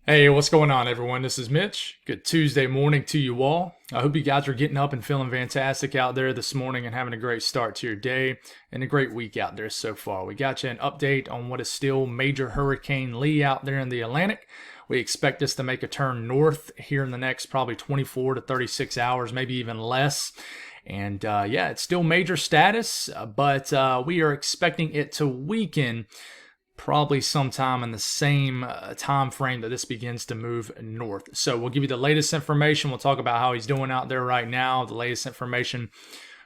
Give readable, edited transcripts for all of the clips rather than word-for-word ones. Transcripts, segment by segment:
Hey, what's going on, everyone? This is Mitch. Good Tuesday morning to you all. I hope you guys are getting up and feeling fantastic out there this morning and having a great start to your day and a great week out there so far. We got you an update on what is still Major Hurricane Lee out there in the Atlantic. We expect this to make a turn north here in the next probably 24 to 36 hours, maybe even less. And yeah, it's still major status, but we are expecting it to weaken probably sometime in the same time frame that this begins to move north. So we'll give you the latest information. We'll talk about how he's doing out there right now, the latest information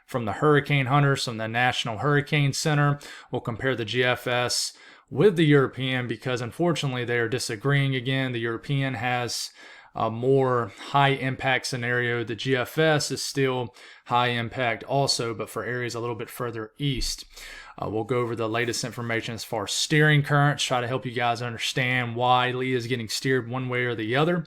from the hurricane hunters, from the National Hurricane Center. We'll compare the GFS with the European because unfortunately they are disagreeing again. The European has a more high impact scenario. The GFS is still high impact also, but for areas a little bit further east. We'll go over the latest information as far as steering currents, try to help you guys understand why Lee is getting steered one way or the other.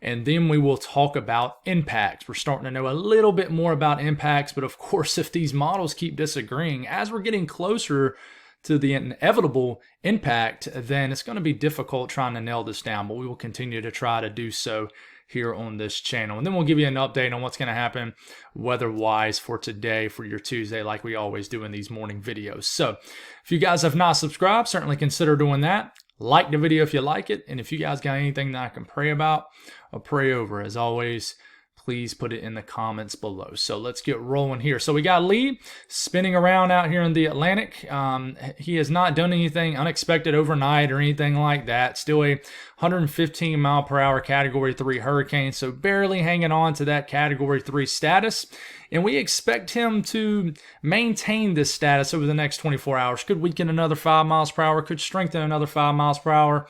And then we will talk about impacts. We're starting to know a little bit more about impacts, but of course, if these models keep disagreeing, as we're getting closer to the inevitable impact, then it's going to be difficult trying to nail this down, but we will continue to try to do so here on this channel. And then we'll give you an update on what's going to happen weather-wise for today, for your Tuesday, like we always do in these morning videos. So if you guys have not subscribed, certainly consider doing that. Like the video if you like it. And if you guys got anything that I can pray about or pray over, as always, please put it in the comments below. So let's get rolling here. So we got Lee spinning around out here in the Atlantic. He has not done anything unexpected overnight or anything like that. Still a 115 mile per hour Category 3 hurricane. So barely hanging on to that Category 3 status. And we expect him to maintain this status over the next 24 hours. Could weaken another 5 miles per hour. Could strengthen another 5 miles per hour.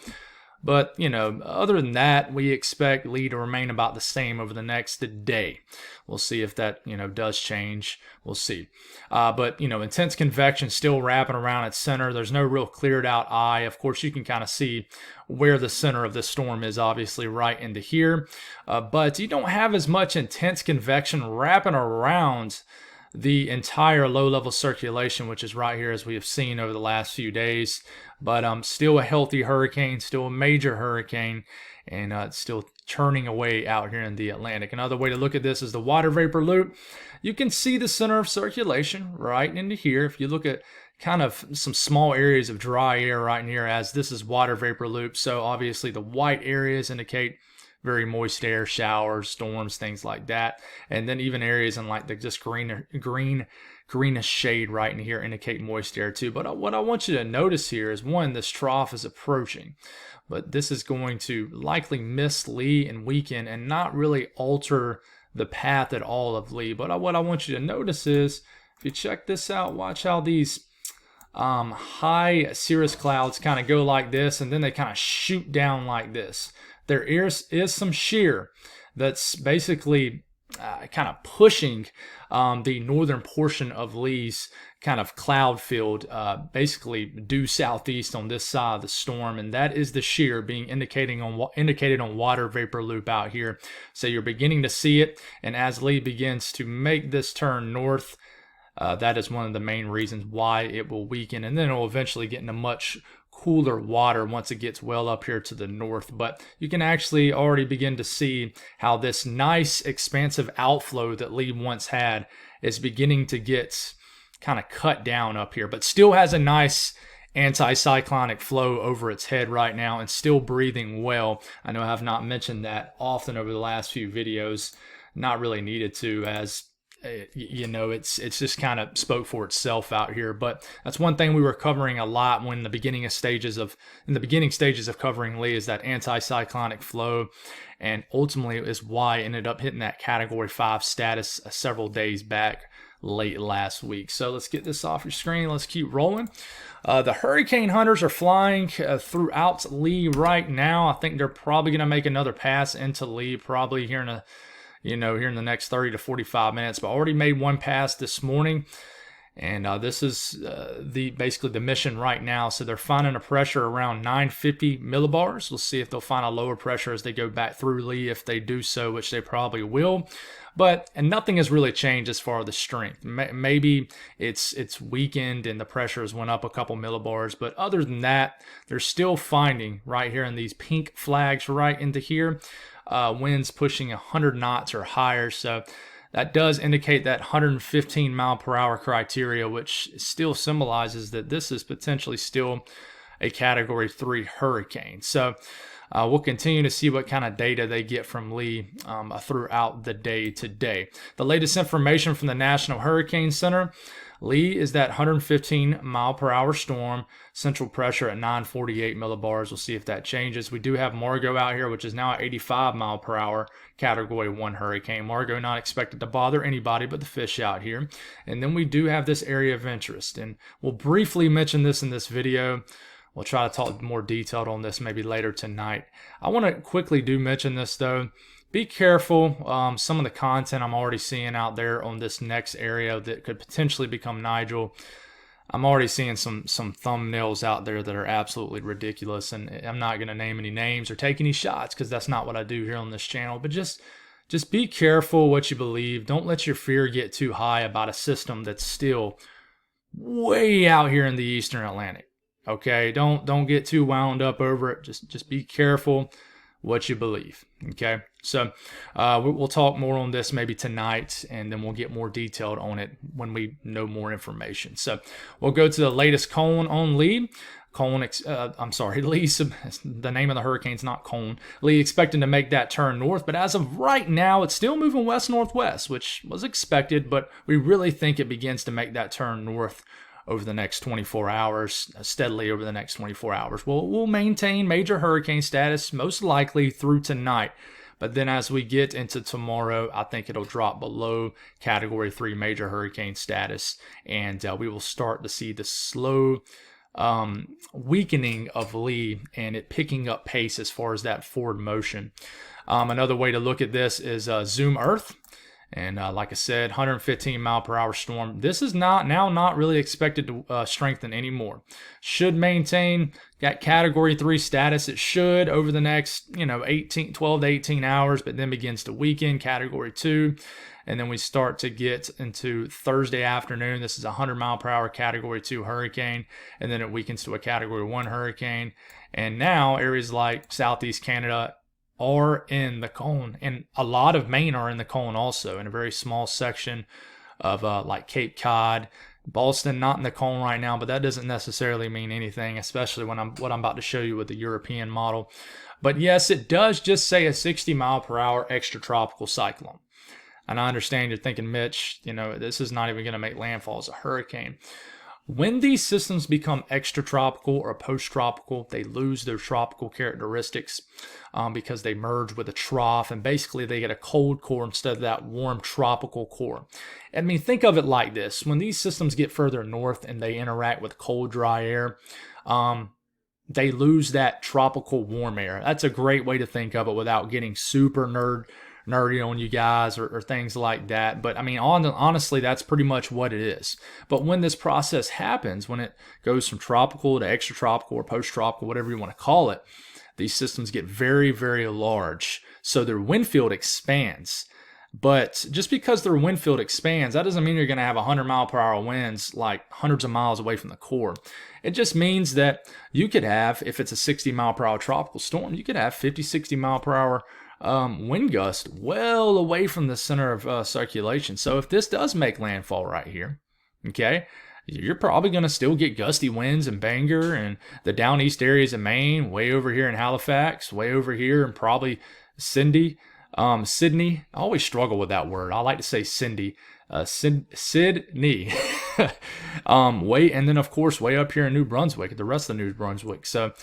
But, you know, other than that, we expect Lee to remain about the same over the next day. We'll see if that, does change. We'll see. But, intense convection still wrapping around its center. There's no real cleared out eye. Of course, you can kind of see where the center of this storm is, obviously right into here. But you don't have as much intense convection wrapping around the entire low-level circulation, which is right here as we have seen over the last few days. But still a healthy hurricane, still a major hurricane, and it's still churning away out here in the Atlantic. Another way to look at this is the water vapor loop. You can see the center of circulation right into here. If you look at kind of some small areas of dry air right in here, as this is water vapor loop, so obviously the white areas indicate very moist air, showers, storms, things like that. And then even areas in like the just greenish shade right in here indicate moist air too. But what I want you to notice here is, one, this trough is approaching, but this is going to likely miss Lee and weaken and not really alter the path at all of Lee. But what I want you to notice is, if you check this out, watch how these high cirrus clouds kind of go like this, and then they kind of shoot down like this. There is some shear that's basically kind of pushing the northern portion of Lee's kind of cloud field, basically due southeast on this side of the storm, and that is the shear being indicated on water vapor loop out here. So you're beginning to see it, and as Lee begins to make this turn north, that is one of the main reasons why it will weaken, and then it will eventually get into much cooler water once it gets well up here to the north. But you can actually already begin to see how this nice expansive outflow that Lee once had is beginning to get kind of cut down up here, but still has a nice anticyclonic flow over its head right now and still breathing well. I know I have not mentioned that often over the last few videos, not really needed to, as it's just kind of spoke for itself out here. But that's one thing we were covering a lot when in the beginning stages of covering Lee, is that anticyclonic flow, and ultimately is why it ended up hitting that Category 5 status several days back late last week. So let's get this off your screen. Let's keep rolling. The hurricane hunters are flying throughout Lee right now. I think they're probably going to make another pass into Lee probably here in the next 30 to 45 minutes, but already made one pass this morning. And this is basically the mission right now. So they're finding a pressure around 950 millibars. We'll see if they'll find a lower pressure as they go back through Lee. If they do so, which they probably will. And nothing has really changed as far as the strength. Maybe it's weakened and the pressures went up a couple millibars. But other than that, they're still finding right here in these pink flags right into here, winds pushing 100 knots or higher. So that does indicate that 115 mile per hour criteria, which still symbolizes that this is potentially still a Category 3 hurricane. So we'll continue to see what kind of data they get from Lee throughout the day today. The latest information from the National Hurricane Center: Lee is that 115 mile per hour storm, central pressure at 948 millibars. We'll see if that changes. We do have Margot out here, which is now at 85 mile per hour, Category 1 hurricane. Margot not expected to bother anybody but the fish out here. And then we do have this area of interest, and we'll briefly mention this in this video. We'll try to talk more detailed on this maybe later tonight. I want to quickly mention this though. Be careful. Some of the content I'm already seeing out there on this next area that could potentially become Nigel. I'm already seeing some thumbnails out there that are absolutely ridiculous, and I'm not going to name any names or take any shots because that's not what I do here on this channel. But just be careful what you believe. Don't let your fear get too high about a system that's still way out here in the Eastern Atlantic. Okay, don't get too wound up over it. Just be careful what you believe. Okay, so we'll talk more on this maybe tonight, and then we'll get more detailed on it when we know more information. So we'll go to the latest cone on Lee. Lee's, the name of the hurricane's not Cone. Lee expecting to make that turn north, but as of right now, it's still moving west-northwest, which was expected, but we really think it begins to make that turn north over the next 24 hours, steadily over the next 24 hours. We'll maintain major hurricane status most likely through tonight. But then as we get into tomorrow, I think it'll drop below Category 3 major hurricane status. And we will start to see the slow weakening of Lee and it picking up pace as far as that forward motion. Another way to look at this is zoom Earth. And like I said, 115 mile per hour storm. This is not really expected to strengthen anymore. Should maintain that Category 3 status. It should over the next 12 to 18 hours, but then begins to weaken, Category 2. And then we start to get into Thursday afternoon. This is a 100 mile per hour Category 2 hurricane. And then it weakens to a Category 1 hurricane. And now areas like Southeast Canada are in the cone, and a lot of Maine are in the cone also, in a very small section of like Cape Cod. Boston not in the cone right now, but that doesn't necessarily mean anything, especially when what I'm about to show you with the European model. But yes, it does just say a 60 mile per hour extratropical cyclone. And I understand you're thinking, Mitch, this is not even going to make landfall as a hurricane. When these systems become extratropical or post-tropical, they lose their tropical characteristics because they merge with a trough, and basically they get a cold core instead of that warm tropical core. I mean, think of it like this. When these systems get further north and they interact with cold, dry air, they lose that tropical warm air. That's a great way to think of it without getting super nerdy on you guys or things like that. But I mean, honestly, that's pretty much what it is. But when this process happens, when it goes from tropical to extratropical or post-tropical, whatever you want to call it, these systems get very, very large. So their wind field expands. But just because their wind field expands, that doesn't mean you're going to have 100 mile per hour winds like hundreds of miles away from the core. It just means that you could have, if it's a 60 mile per hour tropical storm, you could have 50, 60 mile per hour wind gust well away from the center of circulation. So if this does make landfall right here, okay, you're probably going to still get gusty winds in Bangor and the down east areas of Maine, way over here in Halifax, way over here, and probably Sydney. I always struggle with that word. I like to say Sydney. Sydney. And then of course way up here in New Brunswick, the rest of the New Brunswick. So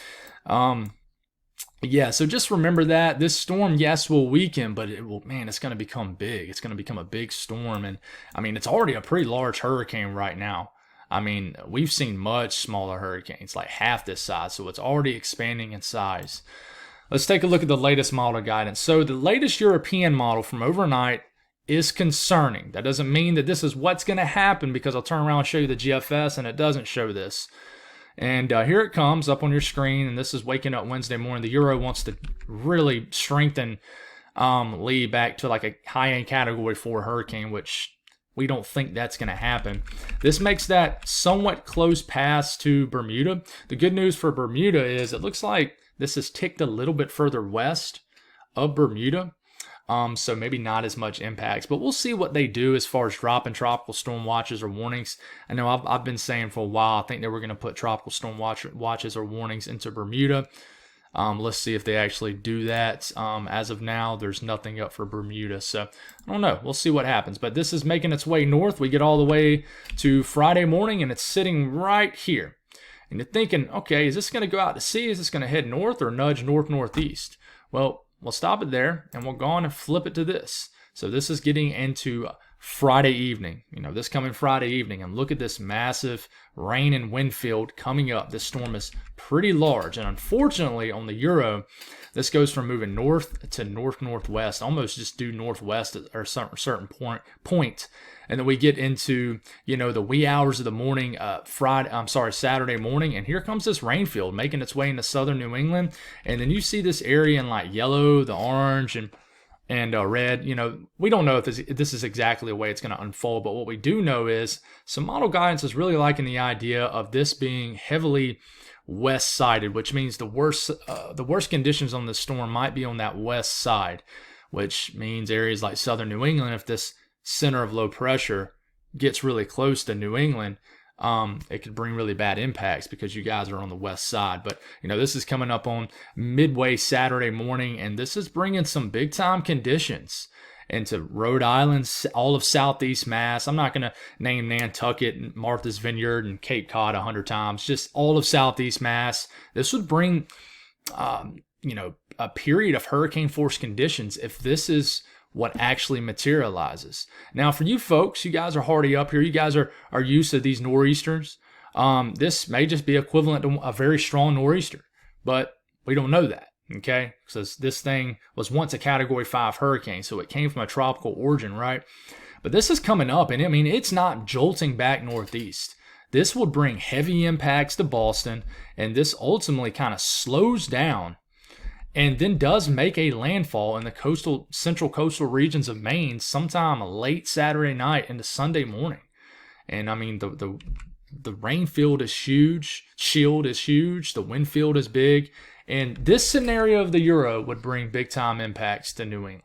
yeah, so just remember that this storm, yes, will weaken, but it's going to become big. It's going to become a big storm. And I mean, it's already a pretty large hurricane right now. I mean, we've seen much smaller hurricanes, like half this size. So it's already expanding in size. Let's take a look at the latest model guidance. So the latest European model from overnight is concerning. That doesn't mean that this is what's going to happen, because I'll turn around and show you the GFS and it doesn't show this. And here it comes up on your screen, and this is waking up Wednesday morning. The Euro wants to really strengthen Lee back to like a high-end Category 4 hurricane, which we don't think that's going to happen. This makes that somewhat close pass to Bermuda. The good news for Bermuda is it looks like this is ticked a little bit further west of Bermuda. So maybe not as much impacts, but we'll see what they do as far as dropping tropical storm watches or warnings. I know I've been saying for a while, I think they were going to put tropical storm watches or warnings into Bermuda. Let's see if they actually do that. As of now, there's nothing up for Bermuda. So I don't know. We'll see what happens. But this is making its way north. We get all the way to Friday morning, and it's sitting right here. And you're thinking, okay, is this going to go out to sea? Is this going to head north or nudge north-northeast? Well, we'll stop it there, and we'll go on and flip it to this. So this is getting into Friday evening, this coming Friday evening. And look at this massive rain and wind field coming up. This storm is pretty large. And unfortunately, on the Euro, this goes from moving north to north-northwest, almost just due northwest at a certain point. And then we get into, the wee hours of the morning, Saturday morning. And here comes this rain field making its way into southern New England. And then you see this area in like yellow, the orange, and red. We don't know if this is exactly the way it's going to unfold, but what we do know is some model guidance is really liking the idea of this being heavily west-sided, which means the worst conditions on the storm might be on that west side, which means areas like southern New England, if this center of low pressure gets really close to New England, it could bring really bad impacts because you guys are on the west side. But, this is coming up on midway Saturday morning, and this is bringing some big-time conditions into Rhode Island, all of Southeast Mass. I'm not going to name Nantucket and Martha's Vineyard and Cape Cod 100 times, just all of Southeast Mass. This would bring, a period of hurricane force conditions if this is what actually materializes. Now, for you folks, you guys are hardy up here. You guys are used to these nor'easters. This may just be equivalent to a very strong nor'easter, but we don't know that, okay? Because this thing was once a Category 5 hurricane, so it came from a tropical origin, right? But this is coming up, and it's not jolting back northeast. This would bring heavy impacts to Boston, and this ultimately kind of slows down and then does make a landfall in the central coastal regions of Maine sometime late Saturday night into Sunday morning. And the rain field is huge, shield is huge, the wind field is big, and this scenario of the Euro would bring big time impacts to New England.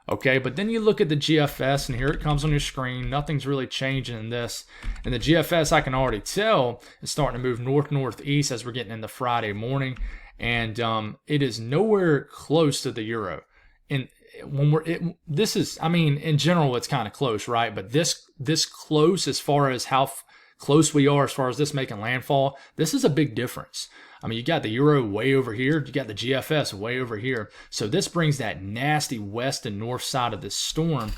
Okay, but then you look at the GFS, and here it comes on your screen. Nothing's really changing in this. And the GFS, I can already tell, is starting to move north-northeast as we're getting into Friday morning. And it is nowhere close to the Euro. And in general, it's kind of close, right? But this close, as far as how close we are, as far as this making landfall, this is a big difference. You got the Euro way over here, you got the GFS way over here. So this brings that nasty west and north side of this storm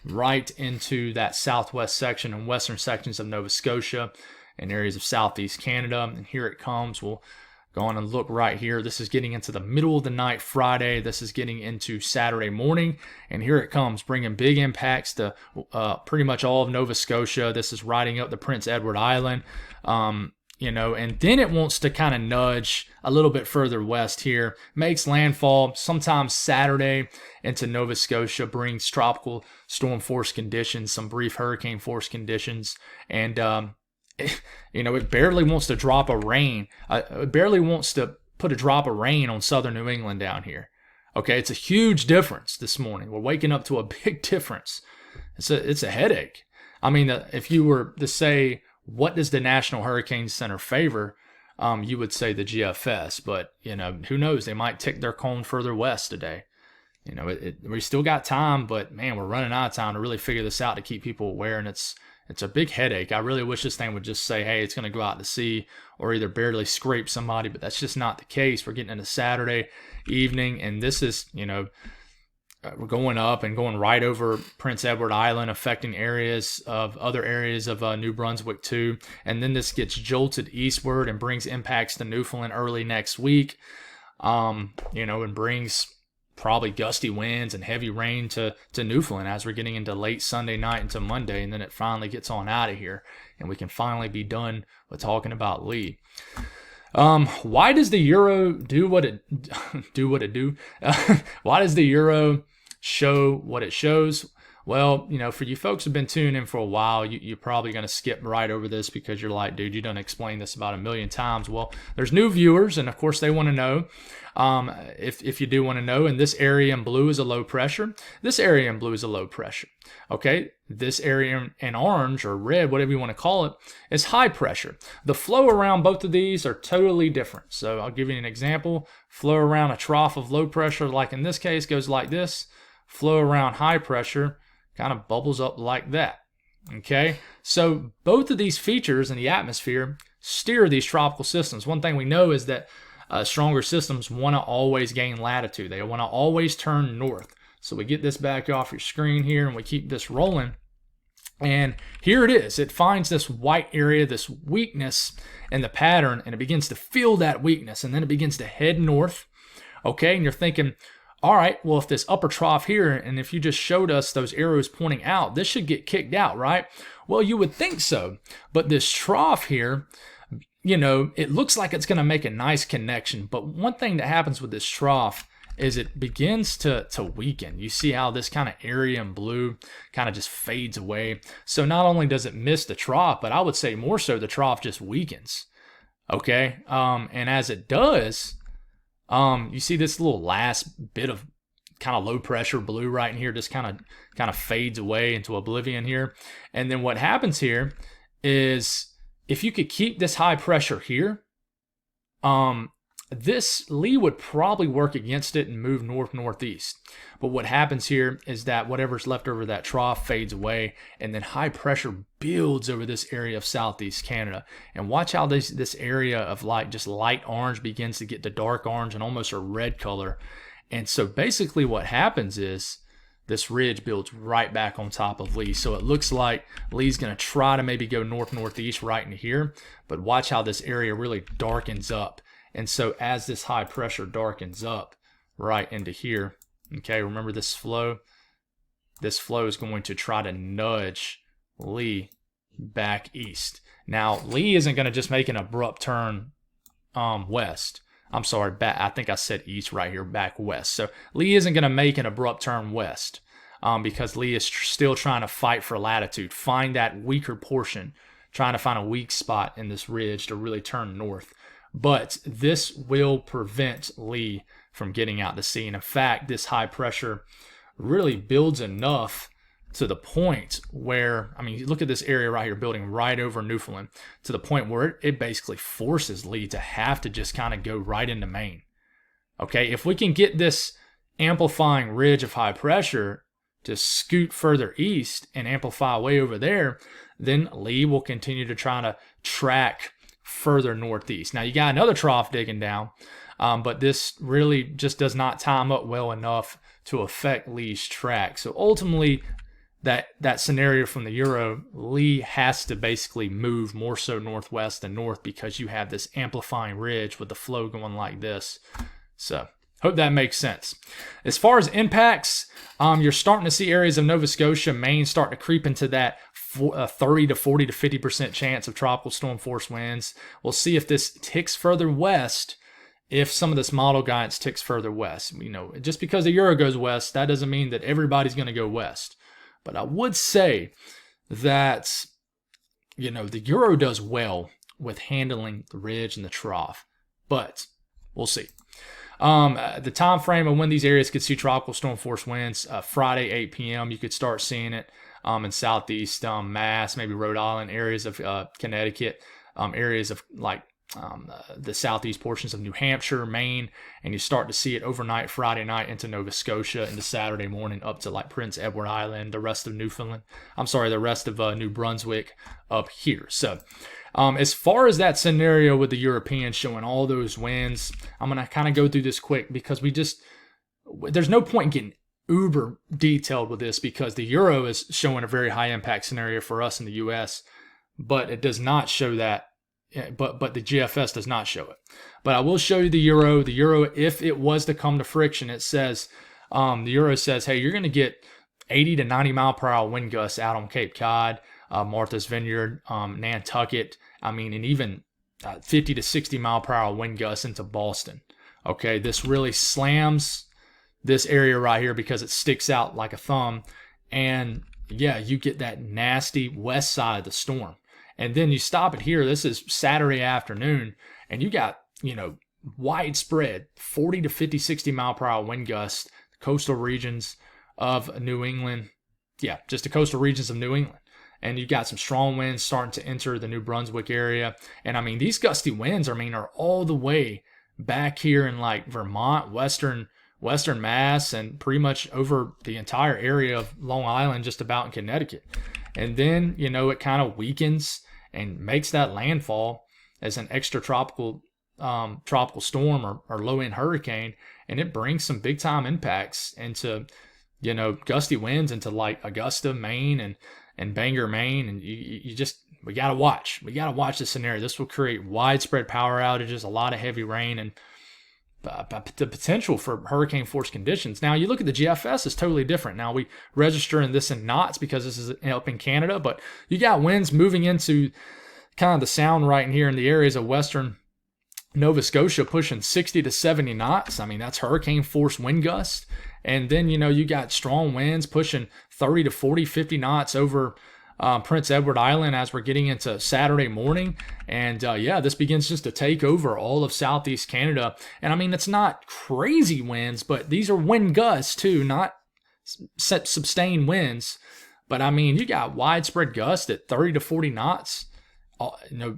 right into that southwest section and western sections of Nova Scotia and areas of southeast Canada. And here it comes. We'll go on and look right here. This is getting into the middle of the night Friday. This is getting into Saturday morning. And here it comes, bringing big impacts to pretty much all of Nova Scotia. This is riding up the Prince Edward Island. And then it wants to kind of nudge a little bit further west here, makes landfall sometime Saturday into Nova Scotia, brings tropical storm force conditions, some brief hurricane force conditions, and it barely wants to drop a rain. It barely wants to put a drop of rain on southern New England down here. Okay, it's a huge difference this morning. We're waking up to a big difference. It's a headache. If you were to say, what does the National Hurricane Center favor? You would say the GFS, but who knows? They might tick their cone further west today. We still got time, but man, we're running out of time to really figure this out to keep people aware, and it's a big headache. I really wish this thing would just say, hey, it's going to go out to sea or either barely scrape somebody, but that's just not the case. We're getting into Saturday evening, and this is, we're going up and going right over Prince Edward Island, affecting other areas of New Brunswick too. And then this gets jolted eastward and brings impacts to Newfoundland early next week. And brings probably gusty winds and heavy rain to Newfoundland as we're getting into late Sunday night into Monday, and then it finally gets on out of here, and we can finally be done with talking about Lee. Why does the Euro do what it do? Why does the Euro show what it shows? Well, for you folks who've been tuning in for a while, you're probably going to skip right over this because you're like, dude, you done explained this about a million times. Well, there's new viewers, and of course they want to know. If you do want to know, and this area in blue is a low pressure. This area in blue is a low pressure. Okay, this area in orange or red, whatever you want to call it, is high pressure. The flow around both of these are totally different. So I'll give you an example. Flow around a trough of low pressure, like in this case, goes like this. Flow around high pressure kind of bubbles up like that. Okay, so both of these features in the atmosphere steer these tropical systems. One thing we know is that stronger systems want to always gain latitude. They want to always turn north. So we get this back off your screen here and we keep this rolling. And here it is. It finds this white area, this weakness in the pattern, and it begins to feel that weakness. And then it begins to head north. Okay, and you're thinking, all right, well, if this upper trough here, and if you just showed us those arrows pointing out, this should get kicked out, right? Well, you would think so. But this trough here, it looks like it's going to make a nice connection. But one thing that happens with this trough is it begins to weaken. You see how this kind of area in blue kind of just fades away. So not only does it miss the trough, but I would say more so the trough just weakens. Okay, and as it does, you see this little last bit of kind of low pressure blue right in here just kind of fades away into oblivion here. And then what happens here is if you could keep this high pressure here, this Lee would probably work against it and move north-northeast. But what happens here is that whatever's left over that trough fades away, and then high pressure builds over this area of southeast Canada. And watch how this area of just light orange begins to get to dark orange and almost a red color. And so basically what happens is this ridge builds right back on top of Lee. So it looks like Lee's going to try to maybe go north-northeast right into here. But watch how this area really darkens up. And so as this high pressure darkens up right into here, okay, remember this flow? This flow is going to try to nudge Lee back east. Now, Lee isn't going to just make an abrupt turn west. I'm sorry, back. I think I said east right here, back west. So Lee isn't going to make an abrupt turn west because Lee is still trying to fight for latitude, find that weaker portion, trying to find a weak spot in this ridge to really turn north. But this will prevent Lee from getting out to sea. And in fact, this high pressure really builds enough to the point where, you look at this area right here building right over Newfoundland, to the point where it basically forces Lee to have to just kind of go right into Maine. Okay, if we can get this amplifying ridge of high pressure to scoot further east and amplify way over there, then Lee will continue to try to track further northeast. Now you got another trough digging down, but this really just does not time up well enough to affect Lee's track. So ultimately, that scenario from the Euro, Lee has to basically move more so northwest than north because you have this amplifying ridge with the flow going like this. So hope that makes sense. As far as impacts, you're starting to see areas of Nova Scotia, Maine start to creep into that 30 to 40 to 50% chance of tropical storm force winds. We'll see if this ticks further west, if some of this model guidance ticks further west. Just because the Euro goes west, that doesn't mean that everybody's going to go west. But I would say that, the Euro does well with handling the ridge and the trough. But we'll see. The time frame of when these areas could see tropical storm force winds, Friday 8 p.m. you could start seeing it in southeast Mass, maybe Rhode Island, areas of Connecticut, areas of the southeast portions of New Hampshire, Maine, and you start to see it overnight Friday night into Nova Scotia, into Saturday morning up to Prince Edward Island, the rest of the rest of New Brunswick up here. So as far as that scenario with the Europeans showing all those winds, I'm going to kind of go through this quick because there's no point in getting uber detailed with this because the Euro is showing a very high impact scenario for us in the US, but it does not show that, but the GFS does not show it. But I will show you the Euro. The Euro, if it was to come to friction, it says The Euro says, hey, you're going to get 80 to 90 mile per hour wind gusts out on Cape Cod, Martha's Vineyard, Nantucket. I mean, and even 50 to 60 mile per hour wind gusts into Boston. Okay, this really slams this area right here because it sticks out like a thumb. And yeah, you get that nasty west side of the storm. And then you stop it here. This is Saturday afternoon, and you got, widespread 40 to 50, 60 mile per hour wind gusts, coastal regions of New England. Yeah, just the coastal regions of New England. And you've got some strong winds starting to enter the New Brunswick area. And I mean, these gusty winds, are all the way back here in like Vermont, Western Mass, and pretty much over the entire area of Long Island, just about in Connecticut. And then, it kind of weakens and makes that landfall as an extratropical tropical storm or low-end hurricane, and it brings some big-time impacts into, gusty winds into like Augusta, Maine, and Bangor, Maine, and we gotta watch. We gotta watch this scenario. This will create widespread power outages, a lot of heavy rain, and the potential for hurricane force conditions. Now, you look at the GFS, is totally different. Now, we register this in knots because this is up in Canada, but you got winds moving into kind of the sound right in here in the areas of western Nova Scotia pushing 60 to 70 knots. I mean, that's hurricane force wind gust. And then, you got strong winds pushing 30 to 40, 50 knots over Prince Edward Island as we're getting into Saturday morning. And this begins just to take over all of southeast Canada. And I mean, it's not crazy winds, but these are wind gusts too, not sustained winds. But I mean, you got widespread gusts at 30 to 40 knots,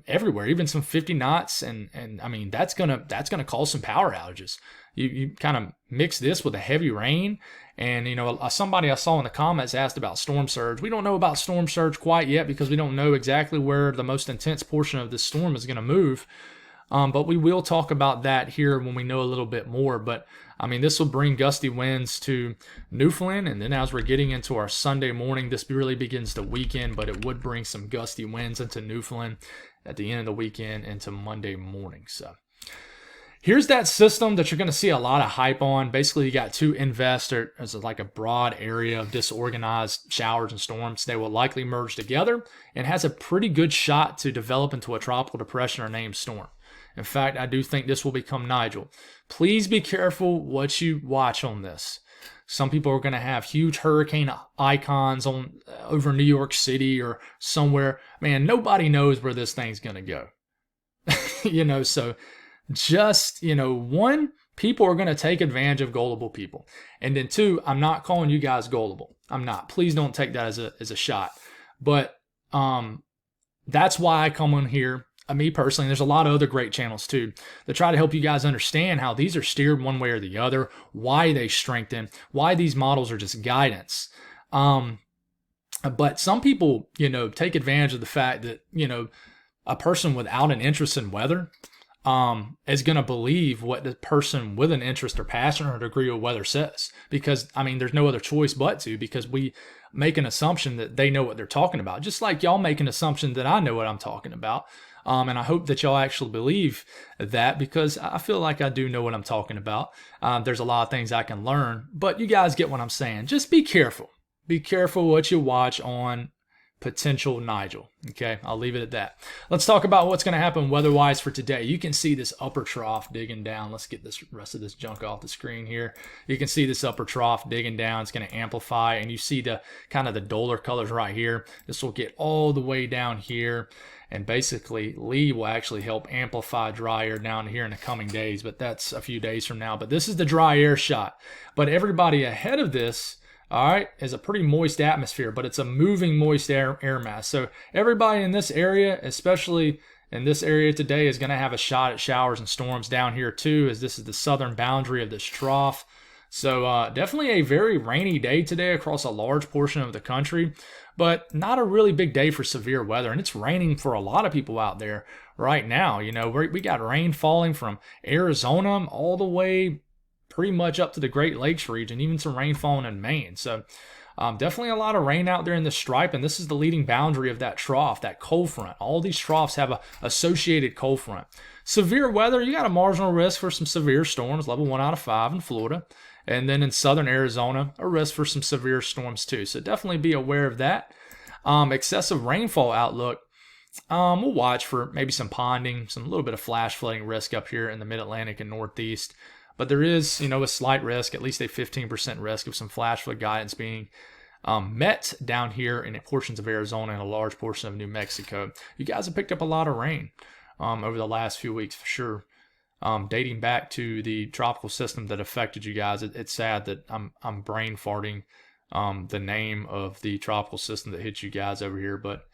everywhere, even some 50 knots. And I mean, that's gonna cause some power outages. You kind of mix this with a heavy rain. And, somebody I saw in the comments asked about storm surge. We don't know about storm surge quite yet because we don't know exactly where the most intense portion of this storm is going to move. But we will talk about that here when we know a little bit more. But, I mean, this will bring gusty winds to Newfoundland. And then as we're getting into our Sunday morning, this really begins the weekend. But it would bring some gusty winds into Newfoundland at the end of the weekend into Monday morning. So here's that system that you're going to see a lot of hype on. Basically, you got two there's like a broad area of disorganized showers and storms. They will likely merge together and has a pretty good shot to develop into a tropical depression or named storm. In fact, I do think this will become Nigel. Please be careful what you watch on this. Some people are going to have huge hurricane icons over New York City or somewhere. Man, nobody knows where this thing's going to go. So just, one, people are going to take advantage of gullible people. And then two, I'm not calling you guys gullible. I'm not. Please don't take that as a shot. But that's why I come on here. Me personally, there's a lot of other great channels too that try to help you guys understand how these are steered one way or the other, why they strengthen, why these models are just guidance. But some people, take advantage of the fact that, a person without an interest in weather is going to believe what the person with an interest or passion or degree of weather says. Because, I mean, there's no other choice but to, because we make an assumption that they know what they're talking about. Just like y'all make an assumption that I know what I'm talking about. And I hope that y'all actually believe that, because I feel like I do know what I'm talking about. There's a lot of things I can learn, but you guys get what I'm saying. Just be careful. Be careful what you watch on potential Nigel. Okay, I'll leave it at that. Let's talk about what's going to happen weather-wise for today. You can see this upper trough digging down. Let's get this rest of this junk off the screen here. You can see this upper trough digging down. It's going to amplify, and you see the kind of the duller colors right here. This will get all the way down here, and basically Lee will actually help amplify dry air down here in the coming days, but that's a few days from now. But this is the dry air shot. But everybody ahead of this, all right, is a pretty moist atmosphere, but it's a moving moist air mass. So everybody in this area, especially in this area today, is going to have a shot at showers and storms down here too, as this is the southern boundary of this trough. So definitely a very rainy day today across a large portion of the country, but not a really big day for severe weather. And it's raining for a lot of people out there right now. You know, we got rain falling from Arizona all the way pretty much up to the Great Lakes region, even some rain falling in Maine. So definitely a lot of rain out there in this stripe, and this is the leading boundary of that trough, that cold front. All these troughs have a associated cold front. Severe weather, you got a marginal risk for some severe storms, level 1 out of 5 in Florida. And then in southern Arizona, a risk for some severe storms too. So definitely be aware of that. Excessive rainfall outlook. We'll watch for maybe some ponding, some little bit of flash flooding risk up here in the mid-Atlantic and Northeast. But there is, a slight risk, at least a 15% risk of some flash flood guidance being met down here in portions of Arizona and a large portion of New Mexico. You guys have picked up a lot of rain over the last few weeks for sure. Dating back to the tropical system that affected you guys, it's sad that I'm brain farting the name of the tropical system that hit you guys over here, but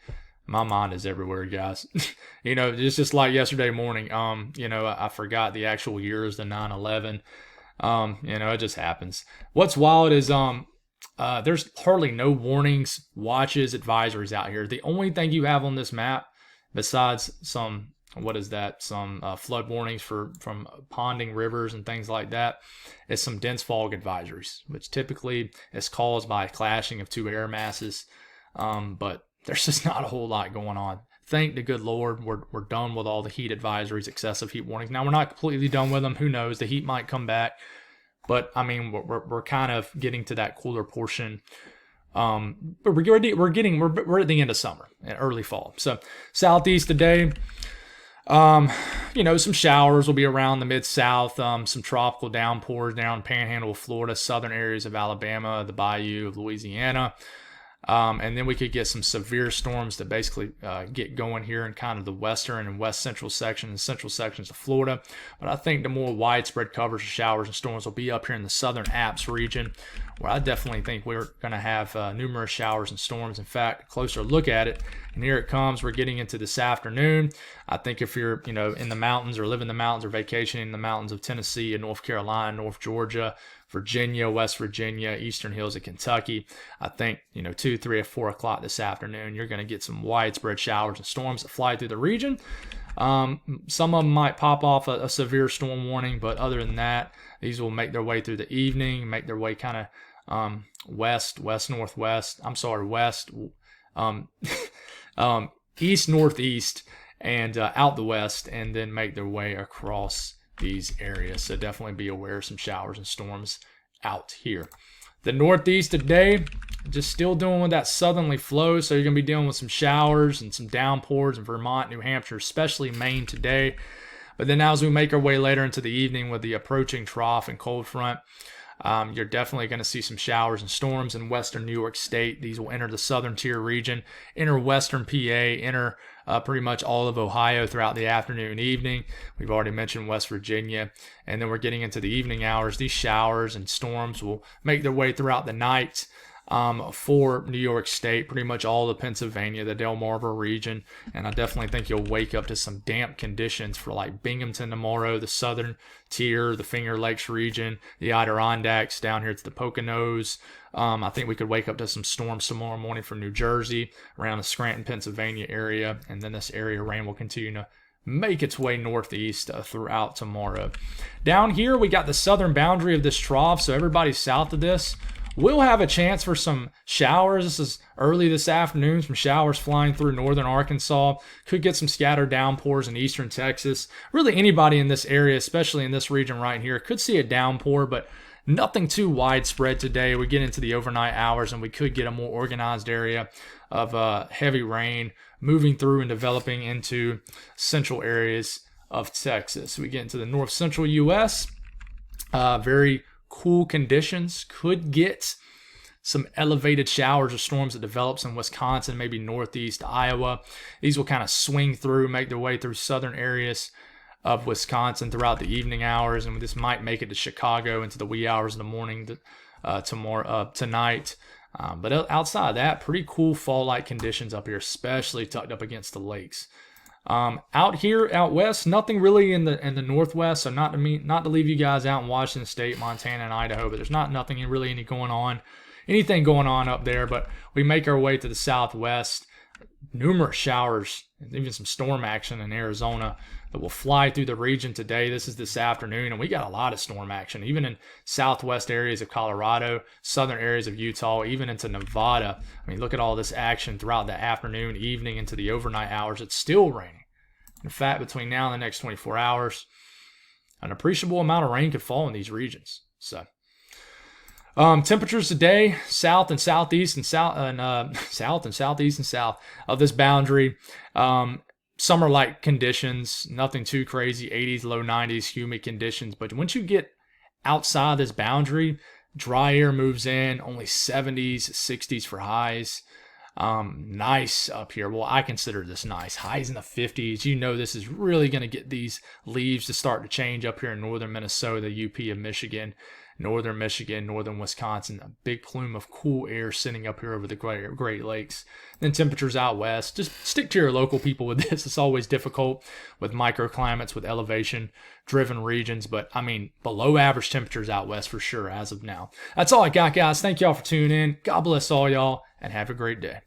my mind is everywhere, guys. It's just like yesterday morning. I forgot the actual years, the 9/11. It just happens. What's wild is there's hardly no warnings, watches, advisories out here. The only thing you have on this map, besides some flood warnings from ponding rivers and things like that, is some dense fog advisories, which typically is caused by a clashing of two air masses. But there's just not a whole lot going on. Thank the good Lord, we're done with all the heat advisories, excessive heat warnings. Now, we're not completely done with them. Who knows? The heat might come back. But, I mean, we're kind of getting to that cooler portion. But we're at the end of summer and early fall. So, southeast today, some showers will be around the mid-south, some tropical downpours down Panhandle of Florida, southern areas of Alabama, the bayou of Louisiana. And then we could get some severe storms that basically get going here in kind of the western and west central sections and central sections of Florida. But I think the more widespread coverage of showers and storms will be up here in the southern Alps region, where I definitely think we're going to have numerous showers and storms. In fact, a closer look at it, and here it comes. We're getting into this afternoon. I think if you're, in the mountains or live in the mountains or vacationing in the mountains of Tennessee and North Carolina, North Georgia, Virginia, West Virginia, Eastern Hills of Kentucky, I think, 2, 3, or 4 o'clock this afternoon, you're going to get some widespread showers and storms that fly through the region. Some of them might pop off a severe storm warning, but other than that, these will make their way through the evening, make their way kind of west, east, northeast, and out the west, and then make their way across these areas. So definitely be aware of some showers and storms out here. The northeast today, just still dealing with that southerly flow, so you're going to be dealing with some showers and some downpours in Vermont, New Hampshire, especially Maine today. But then as we make our way later into the evening with the approaching trough and cold front, you're definitely going to see some showers and storms in western New York State. These will enter the southern tier region, enter western PA, enter pretty much all of Ohio throughout the afternoon and evening. We've already mentioned West Virginia. And then we're getting into the evening hours. These showers and storms will make their way throughout the night for New York State, pretty much all of Pennsylvania, the Delmarva region. And I definitely think you'll wake up to some damp conditions for like Binghamton tomorrow, the southern tier, the Finger Lakes region, the Adirondacks down here to the Poconos. I think we could wake up to some storms tomorrow morning from New Jersey around the Scranton, Pennsylvania area. And then this area rain will continue to make its way northeast throughout tomorrow. Down here, we got the southern boundary of this trough. So everybody south of this will have a chance for some showers. This is early this afternoon, some showers flying through northern Arkansas. Could get some scattered downpours in eastern Texas. Really anybody in this area, especially in this region right here, could see a downpour, but nothing too widespread today. We get into the overnight hours and we could get a more organized area of heavy rain moving through and developing into central areas of Texas. We get into the north central U.S. Very cool conditions. Could get some elevated showers or storms that develops in Wisconsin, maybe northeast Iowa. These will kind of swing through, make their way through southern areas of Wisconsin throughout the evening hours, and this might make it to Chicago into the wee hours of the morning tonight. But outside of that, pretty cool fall-like conditions up here, especially tucked up against the lakes. Out here, out west, nothing really in the northwest. So not to leave you guys out in Washington State, Montana, and Idaho, but there's nothing really anything going on up there. But we make our way to the southwest. Numerous showers, even some storm action in Arizona that will fly through the region today. This is this afternoon, and we got a lot of storm action, even in southwest areas of Colorado, southern areas of Utah, even into Nevada. I mean, look at all this action throughout the afternoon, evening, into the overnight hours. It's still raining. In fact, between now and the next 24 hours, an appreciable amount of rain could fall in these regions. So Temperatures today, south and southeast and south and south and southeast and south of this boundary. Summer-like conditions, nothing too crazy. 80s, low 90s, humid conditions. But once you get outside this boundary, dry air moves in. Only 70s, 60s for highs. Nice up here. Well, I consider this nice. Highs in the 50s. You know this is really going to get these leaves to start to change up here in northern Minnesota, UP of Michigan, northern Wisconsin. A big plume of cool air sitting up here over the Great Lakes. Then temperatures out west. Just stick to your local people with this. It's always difficult with microclimates, with elevation-driven regions. But, I mean, below average temperatures out west for sure as of now. That's all I got, guys. Thank y'all for tuning in. God bless all y'all, and have a great day.